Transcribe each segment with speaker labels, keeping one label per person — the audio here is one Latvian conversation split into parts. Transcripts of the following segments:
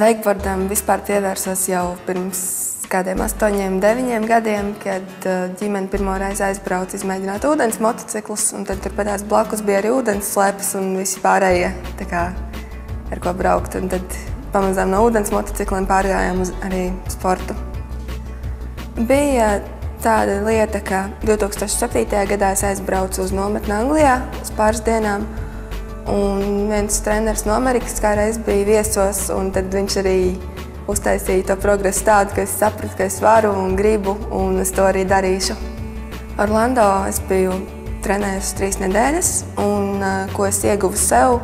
Speaker 1: Wakeboardam vispār pievērsos jau pirms kādiem 8, 9 gadiem, kad ģimene pirmo reizi aizbrauca izmēģināt ūdens motociklus, un tad turpatās blakus bija arī ūdens slēpes un visi pārējie, tā kā ar ko braukt. Un tad pamazām no ūdens motocikliem pārgājām uz arī sportu. Bija tāda lieta, ka 2007. gadā es aizbraucu uz nometni Anglijā uz pāris dienām, un viens treneris no Amerikas kādreiz bija viesos, un tad viņš arī uztaisīja to progresu tādu, ka es sapratu, ka es varu un gribu, un es to arī darīšu. Orlando es biju trenējusi 3 nedēļas, un ko es ieguvu sev,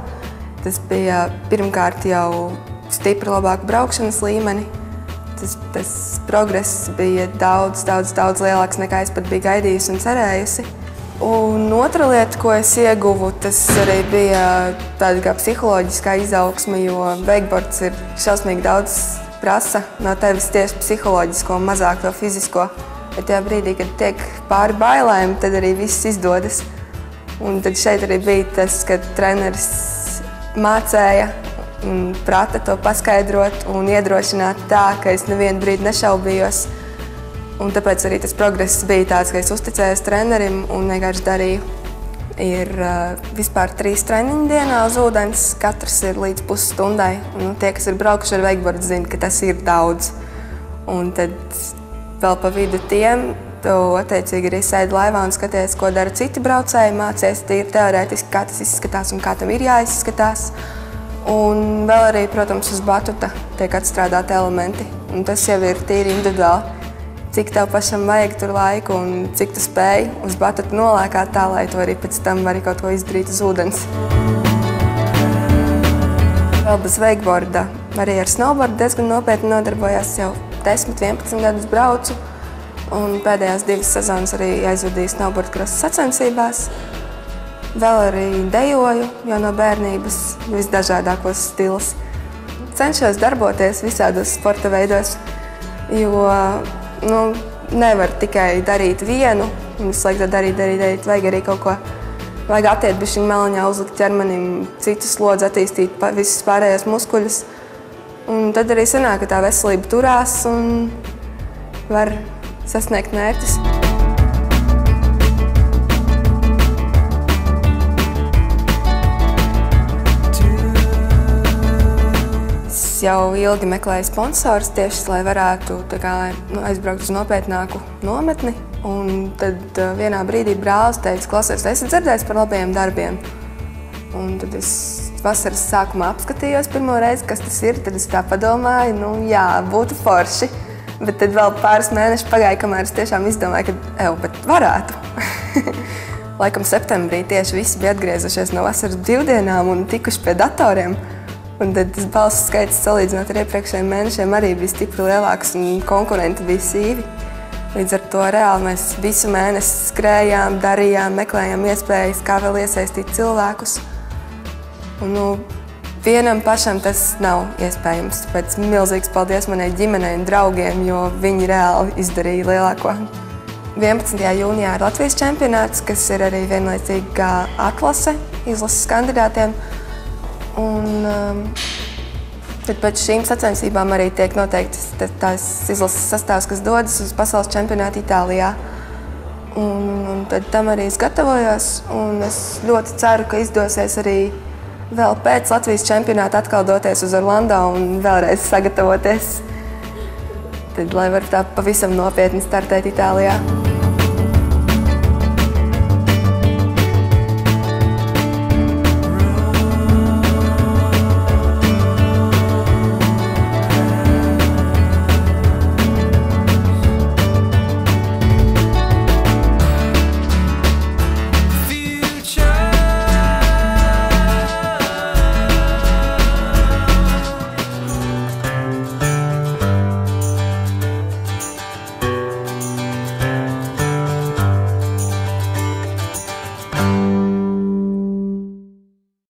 Speaker 1: tas bija pirmkārt jau stipri labāku braukšanas līmeni. Tas progress bija daudz lielāks, nekā es pat biju gaidījusi un cerējusi. Un otra lieta, ko es ieguvu, tas arī bija tāda kā psiholoģiskā izaugsme, jo wakeboards ir šausmīgi daudz prasa no tevis tieši psiholoģisko, mazāk to fizisko. Bet tajā brīdī, kad tiek pāri bailēm, tad arī viss izdodas. Un tad šeit arī bija tas, ka treneris mācēja un prata to paskaidrot un iedrošināt tā, ka es nevienu brīdi nešaubījos. Un tāpēc arī tas progress bija tāds, ka es uzticējos trenerim un vienkārši darīju. Ir vispār 3 treniņu dienā uz ūdens, katrs ir līdz pusstundai. Un tie, kas ir braukuši ar wakeboardu, zina, ka tas ir daudz. Un tad vēl pa vidu tiem, tu attiecīgi arī sēdi laivā un skaties, ko dara citi braucēji, mācies tīri teorētiski, kā tas izskatās un kā tam ir jāizskatās. Un vēl arī, protams, uz batuta tiek atstrādāti elementi. Un tas jau ir tīri individuāli. Cik tev pašam vajag tur laiku un cik tu spēj uz batuta nolēkāt tā, lai tu arī pēc tam vari kaut ko izdarīt uz ūdens. Vēl bez wakeboarda arī ar snowboardu diezgan nopietni nodarbojās, jau 10, 11 gadus braucu. Un pēdējās 2 sezonas arī aizvadīju snowboard cross sacensībās. Vēl arī dejoju jau no bērnības visdažādākos stilus. Cenšos darboties visādos sporta veidos, jo nevar tikai darīt vienu, un visu laiku to darīt, vajag arī kaut ko. Vajag attiet bišķiņ maliņā, uzlikt ķermenim citu slodzi, attīstīt visus pārējos muskuļus. Un tad arī sanāk, ka tā veselība turās un var sasniegt mērķus. Es jau ilgi meklēju sponsorus tieši, lai varētu aizbraukt uz nopietnāku nometni. Un tad vienā brīdī brālis teica, klausies, esi dzirdējis par labajiem darbiem. Un tad es vasaras sākumā apskatījos pirmo reizi, kas tas ir. Tad es tā padomāju, jā, būtu forši. Bet tad vēl pāris mēneši pagāja, kamēr es tiešām izdomāju, ka bet varētu. Laikam septembrī tieši visi bija atgriezušies no vasaras brīvdienām un tikuši pie datoriem. Un tad tas balsu skaits salīdzinot ar iepriekšējiem mēnešiem arī bija stipri lielāks un konkurenti bija sīvi. Līdz ar to reāli mēs visu mēnesi skrējām, darījām, meklējām iespējas, kā vēl iesaistīt cilvēkus. Un vienam pašam tas nav iespējams. Tāpēc milzīgs paldies manai ģimenei un draugiem, jo viņi reāli izdarīja lielāko. 11. jūnijā ir Latvijas čempionāts, kas ir arī vienlaicīgi kā atlase izlases kandidātiem. Un tad pēc šīm sacensībām arī tiek noteikts tās izlases sastāvs, kas dodas uz pasaules čempionātu Itālijā. Un tad tam arī es gatavojos, un es ļoti ceru, ka izdosies arī vēl pēc Latvijas čempionāta atkal doties uz Orlando un vēlreiz sagatavoties, tad, lai var tā pavisam nopietni startēt Itālijā.